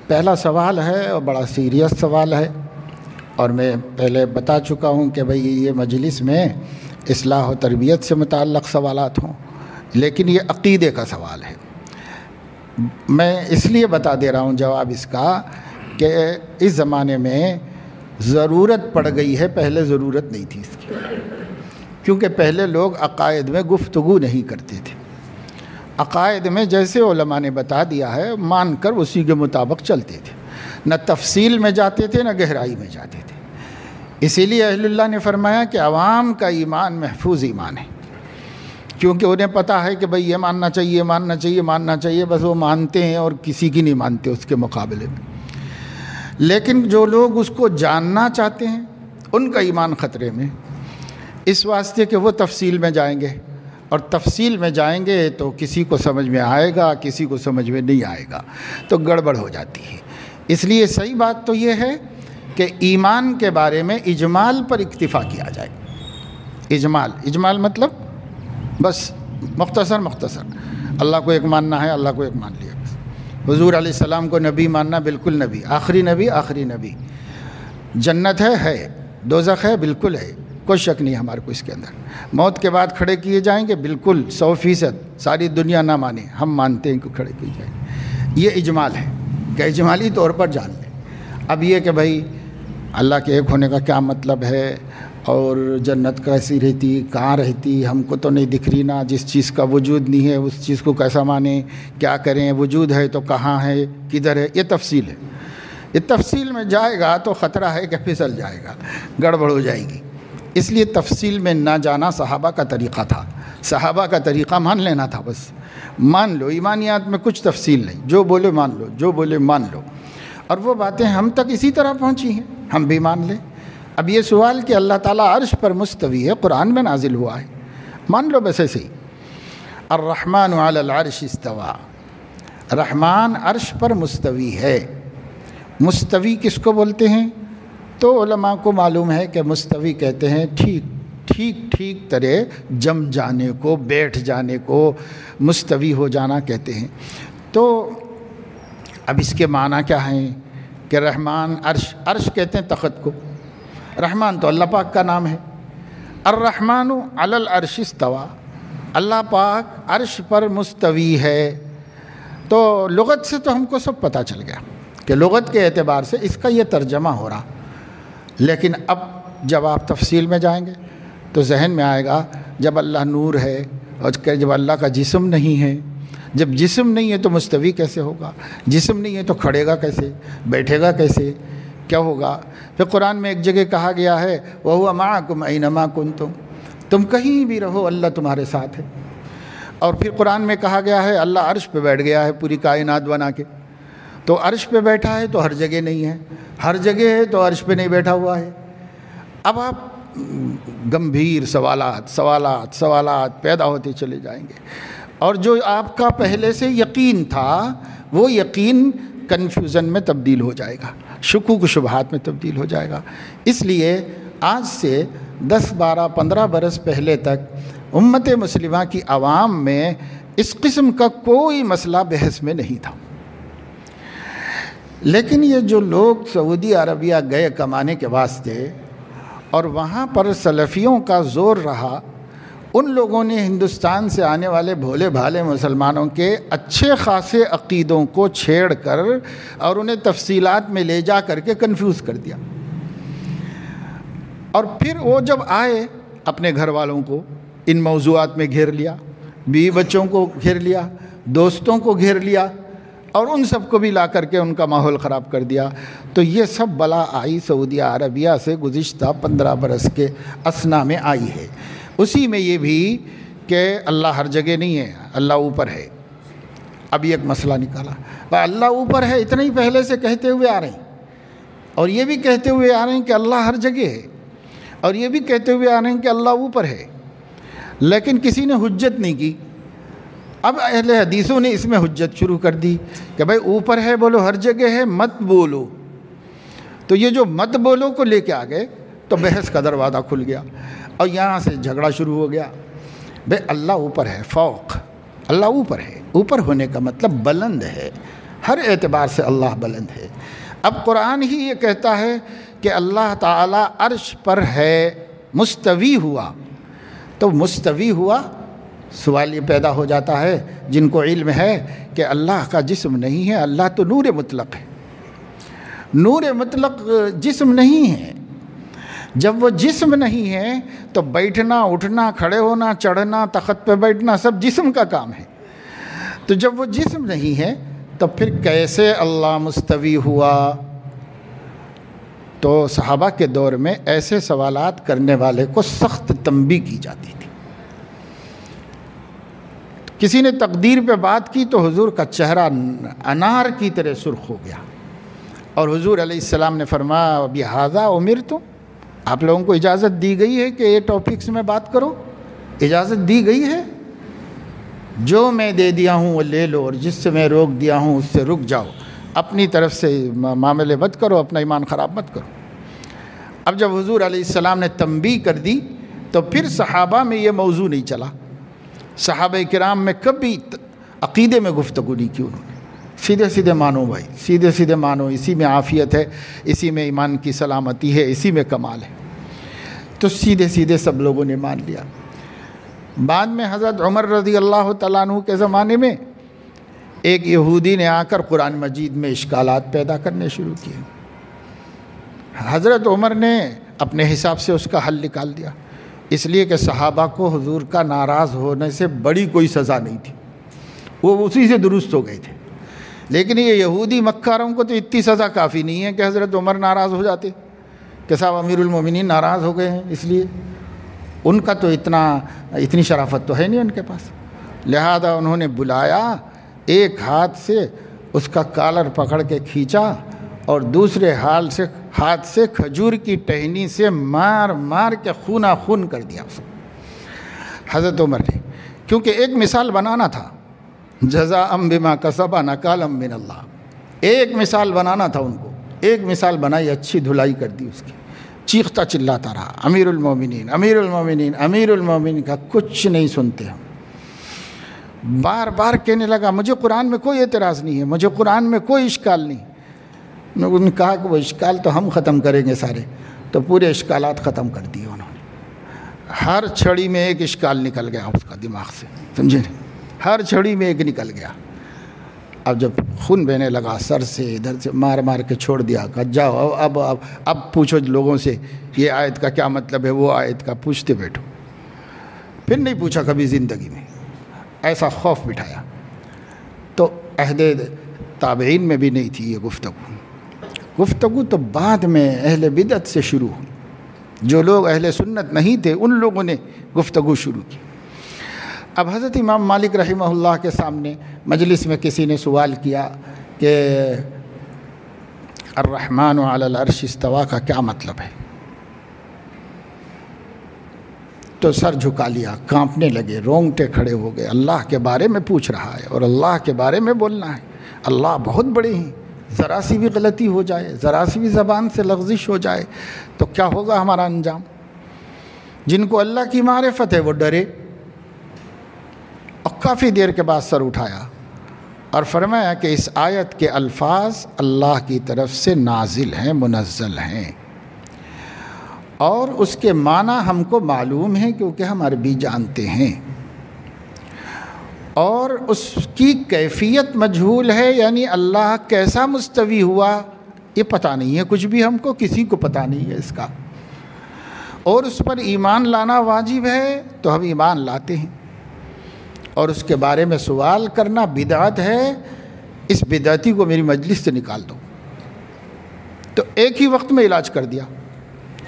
پہلا سوال ہے اور بڑا سیریس سوال ہے، اور میں پہلے بتا چکا ہوں کہ بھئی یہ مجلس میں اصلاح و تربیت سے متعلق سوالات ہوں، لیکن یہ عقیدے کا سوال ہے۔ میں اس لیے بتا دے رہا ہوں جواب اس کا کہ اس زمانے میں ضرورت پڑ گئی ہے، پہلے ضرورت نہیں تھی اس کی، کیونکہ پہلے لوگ عقائد میں گفتگو نہیں کرتے تھے۔ عقائد میں جیسے علماء نے بتا دیا ہے مان کر اسی کے مطابق چلتے تھے، نہ تفصیل میں جاتے تھے نہ گہرائی میں جاتے تھے۔ اسی لیے اہل اللہ نے فرمایا کہ عوام کا ایمان محفوظ ایمان ہے، کیونکہ انہیں پتہ ہے کہ بھئی یہ ماننا چاہیے، ماننا چاہیے، ماننا چاہیے، بس وہ مانتے ہیں اور کسی کی نہیں مانتے اس کے مقابلے میں۔ لیکن جو لوگ اس کو جاننا چاہتے ہیں ان کا ایمان خطرے میں، اس واسطے کہ وہ تفصیل میں جائیں گے، اور تفصیل میں جائیں گے تو کسی کو سمجھ میں آئے گا، کسی کو سمجھ میں نہیں آئے گا، تو گڑبڑ ہو جاتی ہے۔ اس لیے صحیح بات تو یہ ہے کہ ایمان کے بارے میں اجمال پر اکتفا کیا جائے۔ اجمال مطلب بس مختصر اللہ کو ایک ماننا ہے، اللہ کو ایک مان لیا بس۔ حضور علیہ السلام کو نبی ماننا، بالکل نبی، آخری نبی۔ جنت ہے، دوزخ ہے، بالکل ہے، کوئی شک نہیں ہمارے کو اس کے اندر۔ موت کے بعد کھڑے کیے جائیں گے، بالکل 100%، ساری دنیا نہ مانے، ہم مانتے ہیں کہ کھڑے کیے جائیں گے۔ یہ اجمال ہے کہ اجمالی طور پر جان لیں۔ اب یہ کہ بھائی اللہ کے ایک ہونے کا کیا مطلب ہے، اور جنت کیسی رہتی، کہاں رہتی، ہم کو تو نہیں دکھ رہی نا، جس چیز کا وجود نہیں ہے اس چیز کو کیسا مانیں، کیا کریں، وجود ہے تو کہاں ہے، کدھر ہے، یہ تفصیل ہے۔ یہ تفصیل میں جائے گا تو خطرہ ہے کہ پھسل جائے گا، گڑبڑ ہو جائے گی۔ اس لیے تفصیل میں نہ جانا صحابہ کا طریقہ تھا۔ صحابہ کا طریقہ مان لینا تھا، بس مان لو، ایمانیات میں کچھ تفصیل نہیں، جو بولے مان لو، جو بولے مان لو۔ اور وہ باتیں ہم تک اسی طرح پہنچی ہیں، ہم بھی مان لیں۔ اب یہ سوال کہ اللہ تعالیٰ عرش پر مستوی ہے، قرآن میں نازل ہوا ہے، مان لو بس ایسے ہی۔ الرحمن علی العرش استوى، رحمان عرش پر مستوی ہے۔ مستوی کس کو بولتے ہیں؟ تو علماء کو معلوم ہے کہ مستوی کہتے ہیں ٹھیک طرح جم جانے کو، بیٹھ جانے کو مستوی ہو جانا کہتے ہیں۔ تو اب اس کے معنی کیا ہیں کہ رحمان عرش کہتے ہیں تخت کو، رحمان تو اللہ پاک کا نام ہے۔ الرحمن علی العرش استوى، اللہ پاک عرش پر مستوی ہے۔ تو لغت سے تو ہم کو سب پتہ چل گیا کہ لغت کے اعتبار سے اس کا یہ ترجمہ ہو رہا، لیکن اب جب آپ تفصیل میں جائیں گے تو ذہن میں آئے گا جب اللہ نور ہے اور جب اللہ کا جسم نہیں ہے، جب جسم نہیں ہے تو مستوی کیسے ہوگا، جسم نہیں ہے تو کھڑے گا کیسے، بیٹھے گا کیسے، کیا ہوگا۔ پھر قرآن میں ایک جگہ کہا گیا ہے وَهُوَ مَعَكُمْ أَيْنَمَا كُنْتُمْ، تم کہیں بھی رہو اللہ تمہارے ساتھ ہے۔ اور پھر قرآن میں کہا گیا ہے اللہ عرش پہ بیٹھ گیا ہے پوری کائنات بنا کے، تو عرش پہ بیٹھا ہے تو ہر جگہ نہیں ہے، ہر جگہ ہے تو عرش پہ نہیں بیٹھا ہوا ہے۔ اب آپ گمبھیر سوالات پیدا ہوتے چلے جائیں گے، اور جو آپ کا پہلے سے یقین تھا وہ یقین کنفیوژن میں تبدیل ہو جائے گا، شکوک و شبہات میں تبدیل ہو جائے گا۔ اس لیے آج سے 10 12 15 برس پہلے تک امت مسلمہ کی عوام میں اس قسم کا کوئی مسئلہ بحث میں نہیں تھا۔ لیکن یہ جو لوگ سعودی عربیہ گئے کمانے کے واسطے اور وہاں پر سلفیوں کا زور رہا، ان لوگوں نے ہندوستان سے آنے والے بھولے بھالے مسلمانوں کے اچھے خاصے عقیدوں کو چھیڑ کر اور انہیں تفصیلات میں لے جا کر کے کنفیوز کر دیا۔ اور پھر وہ جب آئے اپنے گھر والوں کو ان موضوعات میں گھیر لیا، بیوی بچوں کو گھیر لیا، دوستوں کو گھیر لیا، اور ان سب کو بھی لا کر کے ان کا ماحول خراب کر دیا۔ تو یہ سب بلا آئی سعودی عربیہ سے گزشتہ 15 برس کے اثنا میں آئی ہے۔ اسی میں یہ بھی کہ اللہ ہر جگہ نہیں ہے، اللہ اوپر ہے۔ اب یہ ایک مسئلہ نکالا، اللہ اوپر ہے اتنا ہی پہلے سے کہتے ہوئے آ رہے ہیں، اور یہ بھی کہتے ہوئے آ رہے ہیں کہ اللہ ہر جگہ ہے، اور یہ بھی کہتے ہوئے آ رہے ہیں کہ اللہ اوپر ہے، لیکن کسی نے حجت نہیں کی۔ اب اہل حدیثوں نے اس میں حجت شروع کر دی کہ بھائی اوپر ہے بولو، ہر جگہ ہے مت بولو۔ تو یہ جو مت بولو کو لے کے آ گئے تو بحث کا دروازہ کھل گیا، اور یہاں سے جھگڑا شروع ہو گیا۔ بھائی اللہ اوپر ہے، فوق، اللہ اوپر ہے، اوپر ہونے کا مطلب بلند ہے، ہر اعتبار سے اللہ بلند ہے۔ اب قرآن ہی یہ کہتا ہے کہ اللہ تعالیٰ عرش پر ہے، مستوی ہوا، تو مستوی ہوا، سوال یہ پیدا ہو جاتا ہے جن کو علم ہے کہ اللہ کا جسم نہیں ہے، اللہ تو نور مطلق ہے، نور مطلق جسم نہیں ہے۔ جب وہ جسم نہیں ہے تو بیٹھنا، اٹھنا، کھڑے ہونا، چڑھنا، تخت پہ بیٹھنا سب جسم کا کام ہے۔ تو جب وہ جسم نہیں ہے تو پھر کیسے اللہ مستوی ہوا؟ تو صحابہ کے دور میں ایسے سوالات کرنے والے کو سخت تنبیہ کی جاتی تھی۔ کسی نے تقدیر پہ بات کی تو حضور کا چہرہ انار کی طرح سرخ ہو گیا، اور حضور علیہ السلام نے فرمایا بہذا امرتم، آپ لوگوں کو اجازت دی گئی ہے کہ یہ ٹاپکس میں بات کرو، اجازت دی گئی ہے، جو میں دے دیا ہوں وہ لے لو، اور جس سے میں روک دیا ہوں اس سے رک جاؤ، اپنی طرف سے معاملے مت کرو، اپنا ایمان خراب مت کرو۔ اب جب حضور علیہ السلام نے تنبیہ کر دی تو پھر صحابہ میں یہ موضوع نہیں چلا، صحابہ کرام میں کبھی عقیدے میں گفتگو نہیں کی انہوں نے، سیدھے سیدھے مانو بھائی، سیدھے سیدھے مانو، اسی میں عافیت ہے، اسی میں ایمان کی سلامتی ہے، اسی میں کمال ہے، تو سیدھے سیدھے سب لوگوں نے مان لیا۔ بعد میں حضرت عمر رضی اللہ تعالیٰ عنہ کے زمانے میں ایک یہودی نے آ کر قرآن مجید میں اشکالات پیدا کرنے شروع کیے، حضرت عمر نے اپنے حساب سے اس کا حل نکال دیا، اس لیے کہ صحابہ کو حضور کا ناراض ہونے سے بڑی کوئی سزا نہیں تھی، وہ اسی سے درست ہو گئے تھے، لیکن یہ یہودی مکاروں کو تو اتنی سزا کافی نہیں ہے کہ حضرت عمر ناراض ہو جاتے کہ صاحب امیر المومنین ناراض ہو گئے ہیں، اس لیے ان کا تو اتنی شرافت تو ہے نہیں ان کے پاس، لہذا انہوں نے بلایا، ایک ہاتھ سے اس کا کالر پکڑ کے کھینچا اور دوسرے ہاتھ سے کھجور کی ٹہنی سے مار مار کے خونہ خون کر دیا اس کو حضرت عمر نے، کیونکہ ایک مثال بنانا تھا، جزاء بما کسبا نکالا من اللہ، ایک مثال بنانا تھا ان کو، ایک مثال بنائی، اچھی دھلائی کر دی اس کی، چیختا چلاتا رہا امیر المومنین امیر المومنین امیر المومنین کا، کچھ نہیں سنتے ہم، بار بار کہنے لگا مجھے قرآن میں کوئی اعتراض نہیں ہے، مجھے قرآن میں کوئی اشکال نہیں، انہوں نے کہا کہ وہ اشکال تو ہم ختم کریں گے سارے، تو پورے اشکالات ختم کر دیے انہوں نے، ہر چھڑی میں ایک اشکال نکل گیا اس کا دماغ سے، سمجھے، ہر چھڑی میں ایک نکل گیا۔ اب جب خون بہنے لگا سر سے، ادھر سے مار مار کے چھوڑ دیا، کہ جاؤ اب پوچھو لوگوں سے یہ آیت کا کیا مطلب ہے، وہ آیت کا پوچھتے بیٹھو، پھر نہیں پوچھا کبھی زندگی میں، ایسا خوف بٹھایا۔ تو عہد تابعین میں بھی نہیں تھی یہ گفتگو تو بعد میں اہل بدعت سے شروع ہوئی، جو لوگ اہل سنت نہیں تھے ان لوگوں نے گفتگو شروع کی۔ اب حضرت امام مالک رحمہ اللہ کے سامنے مجلس میں کسی نے سوال کیا کہ الرحمن علی العرش استویٰ کا کیا مطلب ہے، تو سر جھکا لیا، کانپنے لگے، رونگٹے کھڑے ہو گئے، اللہ کے بارے میں پوچھ رہا ہے اور اللہ کے بارے میں بولنا ہے، اللہ بہت بڑے ہیں، ذرا سی بھی غلطی ہو جائے، ذرا سی بھی زبان سے لغزش ہو جائے تو کیا ہوگا ہمارا انجام۔ جن کو اللہ کی معرفت ہے وہ ڈرے، اور کافی دیر کے بعد سر اٹھایا اور فرمایا کہ اس آیت کے الفاظ اللہ کی طرف سے نازل ہیں، منزل ہیں، اور اس کے معنی ہم کو معلوم ہے کیونکہ ہم عربی جانتے ہیں، اور اس کی کیفیت مجہول ہے، یعنی اللہ کیسا مستوی ہوا یہ پتہ نہیں ہے، کچھ بھی ہم کو کسی کو پتہ نہیں ہے اس کا، اور اس پر ایمان لانا واجب ہے تو ہم ایمان لاتے ہیں، اور اس کے بارے میں سوال کرنا بدعت ہے، اس بدعتی کو میری مجلس سے نکال دو۔ تو ایک ہی وقت میں علاج کر دیا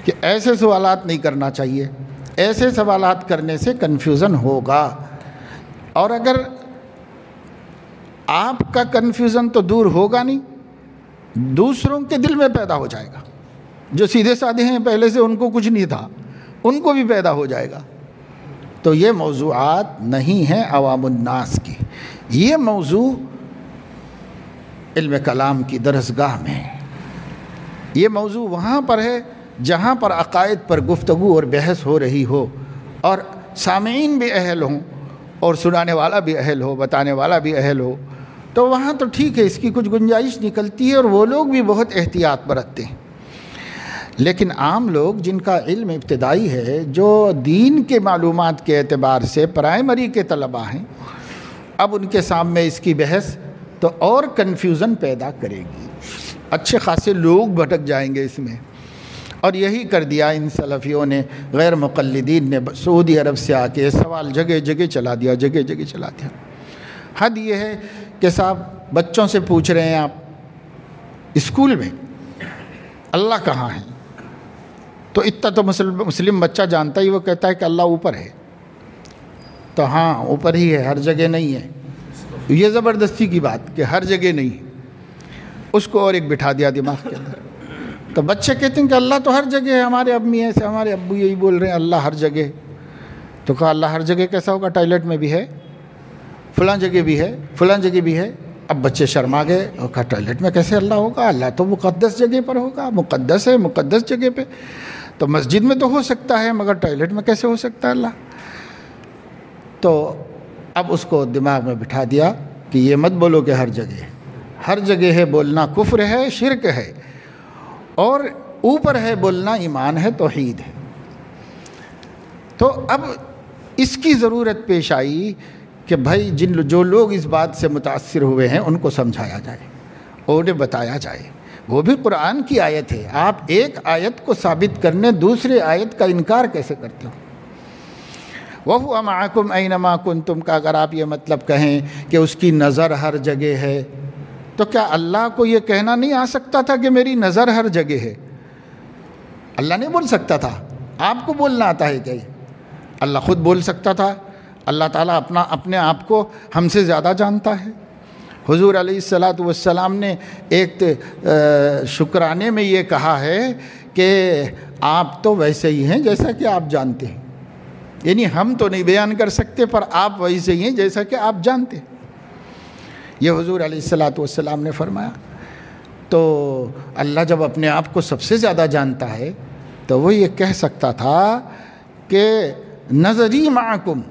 کہ ایسے سوالات نہیں کرنا چاہیے، ایسے سوالات کرنے سے کنفیوژن ہوگا، اور اگر آپ کا کنفیوژن تو دور ہوگا نہیں، دوسروں کے دل میں پیدا ہو جائے گا، جو سیدھے سادھے ہیں پہلے سے ان کو کچھ نہیں تھا، ان کو بھی پیدا ہو جائے گا۔ تو یہ موضوعات نہیں ہیں عوام الناس کی، یہ موضوع علم کلام کی درسگاہ میں ہے، یہ موضوع وہاں پر ہے جہاں پر عقائد پر گفتگو اور بحث ہو رہی ہو، اور سامعین بھی اہل ہوں، اور سنانے والا بھی اہل ہو، بتانے والا بھی اہل ہو، تو وہاں تو ٹھیک ہے، اس کی کچھ گنجائش نکلتی ہے اور وہ لوگ بھی بہت احتیاط برتتے ہیں۔ لیکن عام لوگ جن کا علم ابتدائی ہے، جو دین کے معلومات کے اعتبار سے پرائمری کے طلباء ہیں، اب ان کے سامنے اس کی بحث تو اور کنفیوژن پیدا کرے گی، اچھے خاصے لوگ بھٹک جائیں گے اس میں۔ اور یہی کر دیا ان سلفیوں نے، غیر مقلدین نے سعودی عرب سے آ کے سوال جگہ جگہ چلا دیا، جگہ جگہ چلا دیا۔ حد یہ ہے کہ صاحب بچوں سے پوچھ رہے ہیں آپ اسکول میں اللہ کہاں ہے، تو اتنا تو مسلم بچہ جانتا ہی، وہ کہتا ہے کہ اللہ اوپر ہے۔ تو ہاں اوپر ہی ہے، ہر جگہ نہیں ہے۔ یہ زبردستی کی بات کہ ہر جگہ نہیں ہے، اس کو اور ایک بٹھا دیا دماغ کے اندر۔ تو بچے کہتے ہیں کہ اللہ تو ہر جگہ ہے، ہمارے امی ایسے، ہمارے ابو یہی بول رہے ہیں اللہ ہر جگہ۔ تو کہا اللہ ہر جگہ کیسا ہوگا، ٹوائلٹ میں بھی ہے، فلاں جگہ بھی ہے، فلاں جگہ بھی ہے۔ اب بچے شرما گئے اور کہا ٹوائلٹ میں کیسے اللہ ہوگا، اللہ تو مقدس جگہ پر ہوگا، مقدس ہے، مقدس جگہ پہ۔ تو مسجد میں تو ہو سکتا ہے مگر ٹوائلٹ میں کیسے ہو سکتا ہے اللہ۔ تو اب اس کو دماغ میں بٹھا دیا کہ یہ مت بولو کہ ہر جگہ ہے، ہر جگہ ہے بولنا کفر ہے، شرک ہے، اور اوپر ہے بولنا ایمان ہے، توحید ہے۔ تو اب اس کی ضرورت پیش آئی کہ بھائی جو لوگ اس بات سے متاثر ہوئے ہیں ان کو سمجھایا جائے اور انہیں بتایا جائے۔ وہ بھی قرآن کی آیت ہے، آپ ایک آیت کو ثابت کرنے دوسرے آیت کا انکار کیسے کرتے ہو؟ وَهُوَ مَعَكُمْ أَيْنَمَا كُنْتُمْ کا اگر آپ یہ مطلب کہیں کہ اس کی نظر ہر جگہ ہے، تو کیا اللہ کو یہ کہنا نہیں آ سکتا تھا کہ میری نظر ہر جگہ ہے؟ اللہ نہیں بول سکتا تھا، آپ کو بولنا آتا ہے کیا؟ اللہ خود بول سکتا تھا۔ اللہ تعالیٰ اپنے آپ کو ہم سے زیادہ جانتا ہے۔ حضور علیہ السلام نے ایک شکرانے میں یہ کہا ہے کہ آپ تو ویسے ہی ہیں جیسا کہ آپ جانتے ہیں، یعنی ہم تو نہیں بیان کر سکتے پر آپ ویسے ہی ہیں جیسا کہ آپ جانتے ہیں۔ یہ حضور علیہ السلام نے فرمایا۔ تو اللہ جب اپنے آپ کو سب سے زیادہ جانتا ہے تو وہ یہ کہہ سکتا تھا کہ نظری معکم،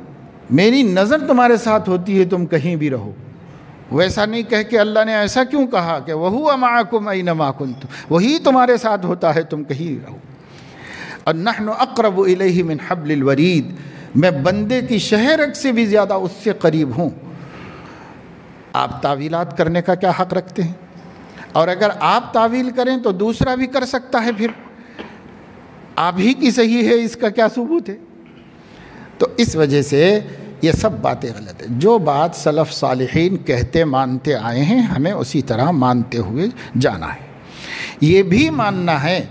میری نظر تمہارے ساتھ ہوتی ہے تم کہیں بھی رہو۔ ویسا نہیں کہہ کے اللہ نے ایسا کیوں کہا کہ وَهُوَ مَعَكُمْ أَيْنَمَا كُنْتُمْ، وہی تمہارے ساتھ ہوتا ہے تم کہیں رہو۔ اور نحن اقرب الیہ من حبل الورید، میں بندے کی شہرگ سے بھی زیادہ اس سے قریب ہوں۔ آپ تعویلات کرنے کا کیا حق رکھتے ہیں؟ اور اگر آپ تعویل کریں تو دوسرا بھی کر سکتا ہے، پھر آپ ہی کی صحیح ہے، اس کا کیا ثبوت ہے؟ تو اس وجہ سے یہ سب باتیں غلط ہیں۔ جو بات سلف صالحین کہتے مانتے آئے ہیں ہمیں اسی طرح مانتے ہوئے جانا ہے۔ یہ بھی ماننا ہے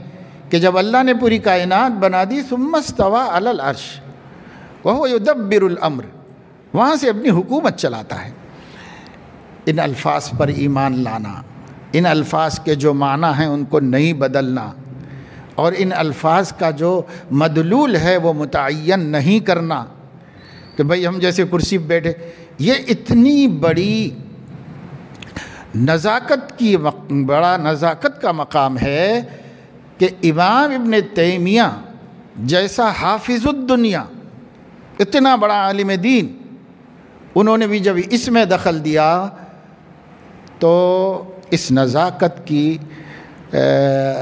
کہ جب اللہ نے پوری کائنات بنا دی ثم استوى علی العرش وهو يدبر الامر، وہاں سے اپنی حکومت چلاتا ہے۔ ان الفاظ پر ایمان لانا، ان الفاظ کے جو معنی ہیں ان کو نہیں بدلنا، اور ان الفاظ کا جو مدلول ہے وہ متعین نہیں کرنا کہ بھئی ہم جیسے کرسی پہ بیٹھے۔ یہ اتنی بڑی بڑا نزاکت کا مقام ہے کہ امام ابن تیمیہ جیسا حافظ الدنیا، اتنا بڑا عالم دین، انہوں نے بھی جب اس میں دخل دیا تو اس نزاکت کی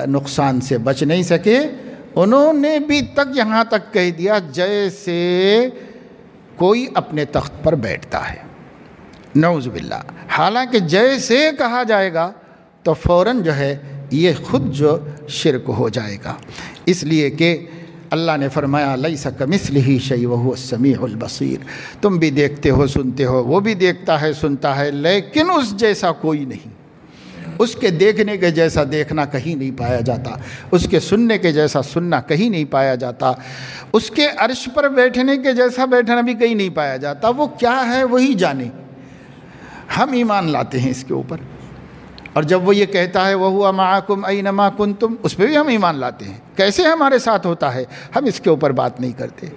نقصان سے بچ نہیں سکے۔ انہوں نے بھی یہاں تک کہہ دیا جیسے کوئی اپنے تخت پر بیٹھتا ہے، نعوذ باللہ۔ حالانکہ جیسے کہا جائے گا تو فوراً جو ہے یہ خود جو شرک ہو جائے گا، اس لیے کہ اللہ نے فرمایا لیس کمثلہ شیء وہو السمیع البصیر، تم بھی دیکھتے ہو سنتے ہو، وہ بھی دیکھتا ہے سنتا ہے، لیکن اس جیسا کوئی نہیں۔ اس کے دیکھنے کے جیسا دیکھنا کہیں نہیں پایا جاتا، اس کے سننے کے جیسا سننا کہیں نہیں پایا جاتا، اس کے عرش پر بیٹھنے کے جیسا بیٹھنا بھی کہیں نہیں پایا جاتا۔ وہ کیا ہے وہی جانے، ہم ایمان لاتے ہیں اس کے اوپر۔ اور جب وہ یہ کہتا ہے وَهُوَ مَعَكُمْ أَيْنَمَا كُنْتُمْ، اس پہ بھی ہم ایمان لاتے ہیں۔ کیسے ہمارے ساتھ ہوتا ہے ہم اس کے اوپر بات نہیں کرتے۔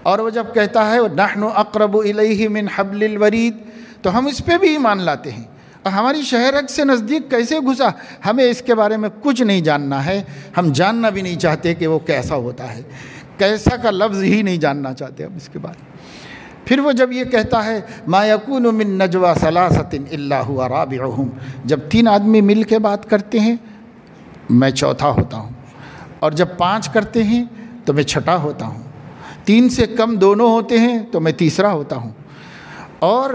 اور وہ جب کہتا ہے نَحْنُ أَقْرَبُ إِلَيْهِ مِنْ حَبْلِ الْوَرِيدِ، تو ہم اس پہ بھی ایمان لاتے ہیں۔ اور ہماری شہرگ سے نزدیک کیسے گھسا، ہمیں اس کے بارے میں کچھ نہیں جاننا ہے، ہم جاننا بھی نہیں چاہتے کہ وہ کیسا ہوتا ہے، کیسا کا لفظ ہی نہیں جاننا چاہتے ہم اس کے بارے۔ پھر وہ جب یہ کہتا ہے ما یکون من نجوا ثلاثۃ الا هو رابعهم، جب 3 آدمی مل کے بات کرتے ہیں میں چوتھا ہوتا ہوں، اور جب 5 کرتے ہیں تو میں چھٹا ہوتا ہوں، 3 سے کم دونوں ہوتے ہیں تو میں تیسرا ہوتا ہوں، اور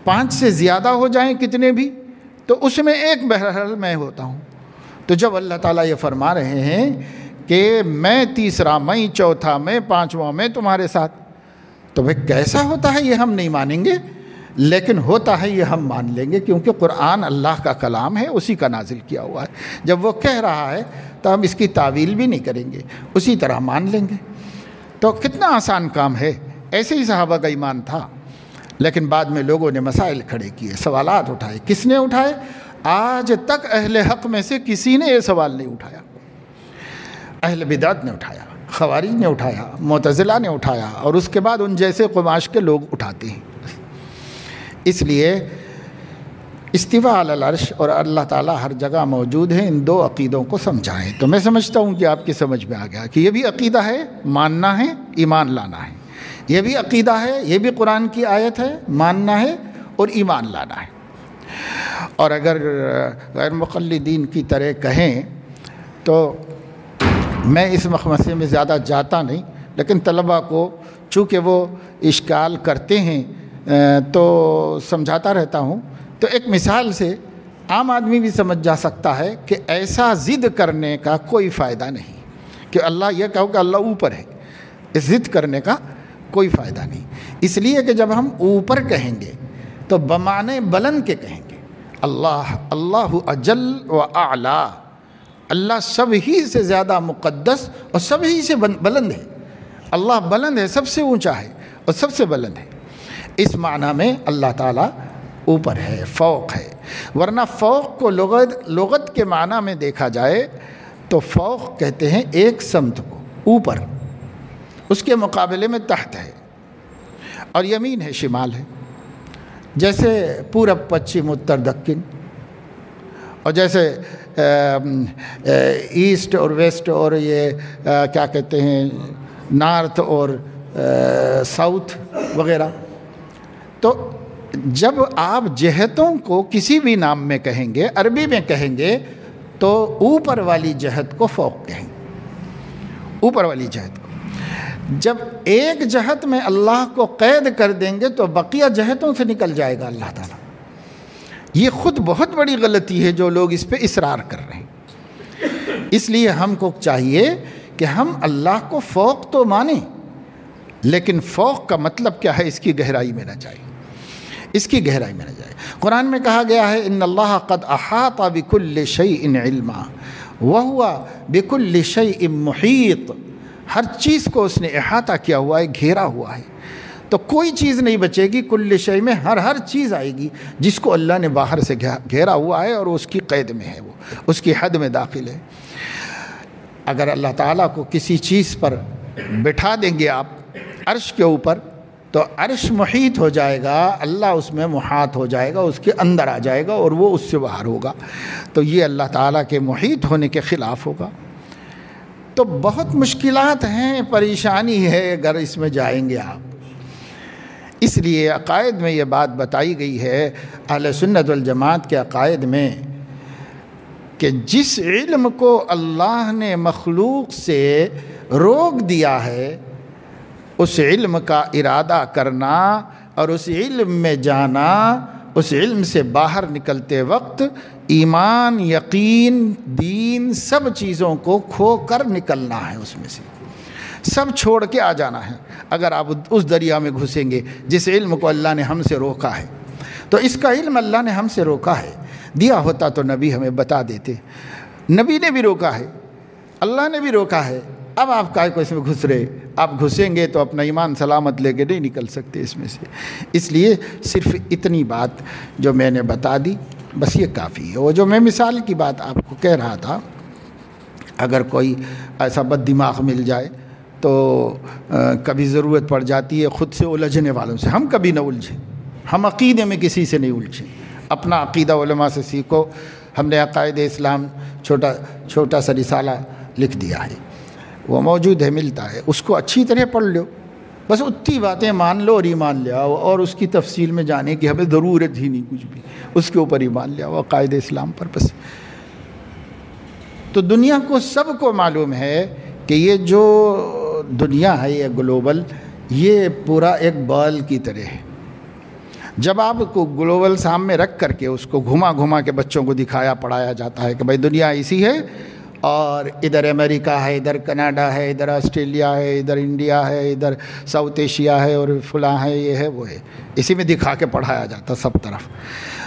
5 سے زیادہ ہو جائیں کتنے بھی تو اس میں ایک بہرحال میں ہوتا ہوں۔ تو جب اللہ تعالیٰ یہ فرما رہے ہیں کہ میں تیسرا، میں چوتھا، میں 5واں، میں تمہارے ساتھ، تو بھئی کیسا ہوتا ہے یہ ہم نہیں مانیں گے، لیکن ہوتا ہے یہ ہم مان لیں گے، کیونکہ قرآن اللہ کا کلام ہے، اسی کا نازل کیا ہوا ہے۔ جب وہ کہہ رہا ہے تو ہم اس کی تعویل بھی نہیں کریں گے، اسی طرح مان لیں گے۔ تو کتنا آسان کام ہے، ایسے ہی صحابہ کا ایمان تھا، لیکن بعد میں لوگوں نے مسائل کھڑے کیے، سوالات اٹھائے۔ کس نے اٹھائے؟ آج تک اہل حق میں سے کسی نے یہ سوال نہیں اٹھایا۔ اہل بدعت نے اٹھایا، خوارج نے اٹھایا، معتزلہ نے اٹھایا، اور اس کے بعد ان جیسے قماش کے لوگ اٹھاتے ہیں۔ اس لیے استواء علی العرش اور اللہ تعالیٰ ہر جگہ موجود ہیں، ان 2 عقیدوں کو سمجھائیں۔ تو میں سمجھتا ہوں کہ آپ کی سمجھ میں آ گیا کہ یہ بھی عقیدہ ہے، ماننا ہے، ایمان لانا ہے۔ یہ بھی عقیدہ ہے، یہ بھی قرآن کی آیت ہے، ماننا ہے اور ایمان لانا ہے۔ اور اگر غیر مقلدین کی طرح کہیں تو میں اس مخمصے میں زیادہ جاتا نہیں، لیکن طلباء کو چونکہ وہ اشکال کرتے ہیں تو سمجھاتا رہتا ہوں۔ تو ایک مثال سے عام آدمی بھی سمجھ جا سکتا ہے کہ ایسا ضد کرنے کا کوئی فائدہ نہیں کہ اللہ یہ کہو کہ اللہ اوپر ہے، اس ضد کرنے کا کوئی فائدہ نہیں، اس لیے کہ جب ہم اوپر کہیں گے تو بمعنی بلند کے کہیں گے۔ اللہ اجل و اعلیٰ، اللہ سب ہی سے زیادہ مقدس اور سب ہی سے بلند ہے۔ اللہ بلند ہے، سب سے اونچا ہے اور سب سے بلند ہے۔ اس معنی میں اللہ تعالیٰ اوپر ہے، فوق ہے۔ ورنہ فوق کو لغت کے معنی میں دیکھا جائے تو فوق کہتے ہیں ایک سمت کو، اوپر، اس کے مقابلے میں تحت ہے، اور یمین ہے، شمال ہے۔ جیسے پورب، پچھم، اتر، دکن، اور جیسے ایسٹ اور ویسٹ، اور یہ کیا کہتے ہیں نارتھ اور ساؤتھ وغیرہ۔ تو جب آپ جہتوں کو کسی بھی نام میں کہیں گے، عربی میں کہیں گے، تو اوپر والی جہت کو فوق کہیں گے، اوپر والی جہت کو۔ جب ایک جہت میں اللہ کو قید کر دیں گے تو بقیہ جہتوں سے نکل جائے گا اللہ تعالیٰ۔ یہ خود بہت بڑی غلطی ہے جو لوگ اس پہ اصرار کر رہے ہیں۔ اس لیے ہم کو چاہیے کہ ہم اللہ کو فوق تو مانیں، لیکن فوق کا مطلب کیا ہے اس کی گہرائی میں نہ جائے، اس کی گہرائی میں نہ جائے۔ قرآن میں کہا گیا ہے ان اللہ قد احاط بكل شيء علما وهو بكل شيء محیط، ہر چیز کو اس نے احاطہ کیا ہوا ہے، گھیرا ہوا ہے، تو کوئی چیز نہیں بچے گی۔ کل شیء میں ہر چیز آئے گی جس کو اللہ نے باہر سے گھیرا ہوا ہے اور اس کی قید میں ہے، وہ اس کی حد میں داخل ہے۔ اگر اللہ تعالیٰ کو کسی چیز پر بٹھا دیں گے آپ عرش کے اوپر تو عرش محیط ہو جائے گا، اللہ اس میں محاط ہو جائے گا، اس کے اندر آ جائے گا اور وہ اس سے باہر ہوگا، تو یہ اللہ تعالیٰ کے محیط ہونے کے خلاف ہوگا۔ تو بہت مشکلات ہیں، پریشانی ہے اگر اس میں جائیں گے آپ۔ اس لیے عقائد میں یہ بات بتائی گئی ہے اہل سنت والجماعت کے عقائد میں کہ جس علم کو اللہ نے مخلوق سے روک دیا ہے، اس علم کا ارادہ کرنا اور اس علم میں جانا، اس علم سے باہر نکلتے وقت ایمان، یقین، دین، سب چیزوں کو کھو کر نکلنا ہے، اس میں سے سب چھوڑ کے آ جانا ہے۔ اگر آپ اس دریا میں گھسیں گے جس علم کو اللہ نے ہم سے روکا ہے، تو اس کا علم اللہ نے ہم سے روکا ہے، دیا ہوتا تو نبی ہمیں بتا دیتے، نبی نے بھی روکا ہے، اللہ نے بھی روکا ہے، اب آپ کائے کو اس میں گھس رہے؟ آپ گھسیں گے تو اپنا ایمان سلامت لے کے نہیں نکل سکتے اس میں سے۔ اس لیے صرف اتنی بات جو میں نے بتا دی بس یہ کافی ہے۔ وہ جو میں مثال کی بات آپ کو کہہ رہا تھا، اگر کوئی ایسا بد دماغ مل جائے تو کبھی ضرورت پڑ جاتی ہے خود سے الجھنے والوں سے، ہم کبھی نہ الجھیں، ہم عقیدے میں کسی سے نہیں الجھیں، اپنا عقیدہ علماء سے سیکھو۔ ہم نے عقائد اسلام چھوٹا سا رسالہ لکھ دیا ہے، وہ موجود ہے، ملتا ہے، اس کو اچھی طرح پڑھ لو، بس اتنی باتیں مان لو اور ایمان لے آؤ، اور اس کی تفصیل میں جانے کی ہمیں ضرورت ہی نہیں کچھ بھی، اس کے اوپر ایمان لے آؤ عقائد اسلام پر بس۔ تو دنیا کو سب کو معلوم ہے کہ یہ جو دنیا ہے یہ گلوبل، یہ پورا ایک بال کی طرح ہے۔ جب آپ کو گلوبل سامنے رکھ کر کے اس کو گھما گھما کے بچوں کو دکھایا پڑھایا جاتا ہے کہ بھائی دنیا ایسی ہے، اور ادھر امریکہ ہے، ادھر کینیڈا ہے، ادھر آسٹریلیا ہے، ادھر انڈیا ہے، ادھر ساؤتھ ایشیا ہے، اور فلاں ہے، یہ ہے وہ ہے، اسی میں دکھا کے پڑھایا جاتا سب طرف۔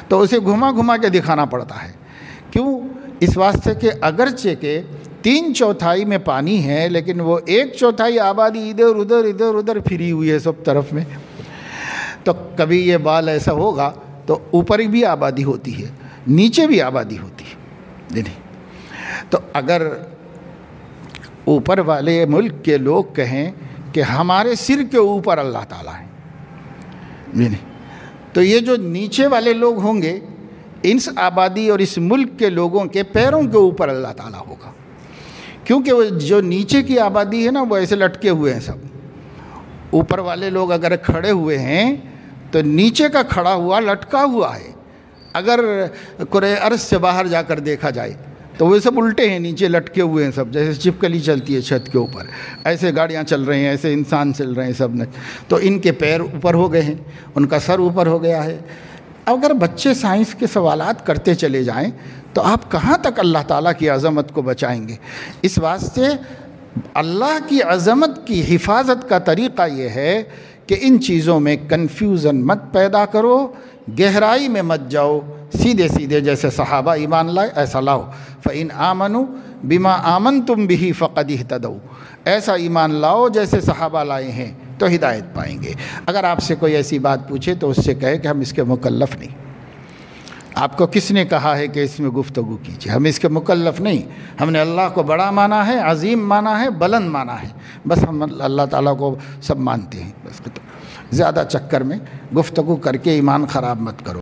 تو اسے گھما گھما کے دکھانا پڑتا ہے، کیوں؟ اس واسطے کہ اگرچہ کہ 3/4 میں پانی ہے، لیکن وہ 1/4 آبادی ادھر ادھر ادھر ادھر پھری ہوئی ہے سب طرف میں۔ تو کبھی یہ بال ایسا ہوگا تو اوپر بھی آبادی ہوتی ہے، نیچے بھی آبادی ہوتی ہے۔ تو اگر اوپر والے ملک کے لوگ کہیں کہ ہمارے سر کے اوپر اللہ تعالیٰ ہے، تو یہ جو نیچے والے لوگ ہوں گے، اس آبادی اور اس ملک کے لوگوں کے پیروں کے اوپر اللہ تعالیٰ ہوگا، کیونکہ وہ جو نیچے کی آبادی ہے نا وہ ایسے لٹکے ہوئے ہیں سب۔ اوپر والے لوگ اگر کھڑے ہوئے ہیں تو نیچے کا کھڑا ہوا لٹکا ہوا ہے۔ اگر کرۂ ارض سے باہر جا کر دیکھا جائے تو وہ سب الٹے ہیں، نیچے لٹکے ہوئے ہیں سب، جیسے چپکلی چلتی ہے چھت کے اوپر، ایسے گاڑیاں چل رہی ہیں، ایسے انسان چل رہے ہیں سب نے۔ تو ان کے پیر اوپر ہو گئے ہیں، ان کا سر اوپر ہو گیا ہے۔ اگر بچے سائنس کے سوالات کرتے چلے جائیں تو آپ کہاں تک اللہ تعالیٰ کی عظمت کو بچائیں گے؟ اس واسطے اللہ کی عظمت کی حفاظت کا طریقہ یہ ہے کہ ان چیزوں میں کنفیوژن مت پیدا کرو، گہرائی میں مت جاؤ، سیدھے سیدھے جیسے صحابہ ایمان لائے ایسا لاؤ۔ فَإِنْ آمَنُوا بِمَا آمَنْتُمْ بِهِ فَقَدِ اهْتَدَوْا، ایسا ایمان لاؤ جیسے صحابہ لائے ہیں تو ہدایت پائیں گے۔ اگر آپ سے کوئی ایسی بات پوچھے تو اس سے کہے کہ ہم اس کے مکلف نہیں۔ آپ کو کس نے کہا ہے کہ اس میں گفتگو کیجیے؟ ہم اس کے مکلف نہیں، ہم نے اللہ کو بڑا مانا ہے، عظیم مانا ہے، بلند مانا ہے، بس ہم اللہ تعالیٰ کو سب مانتے ہیں۔ بس زیادہ چکر میں گفتگو کر کے ایمان خراب مت کرو۔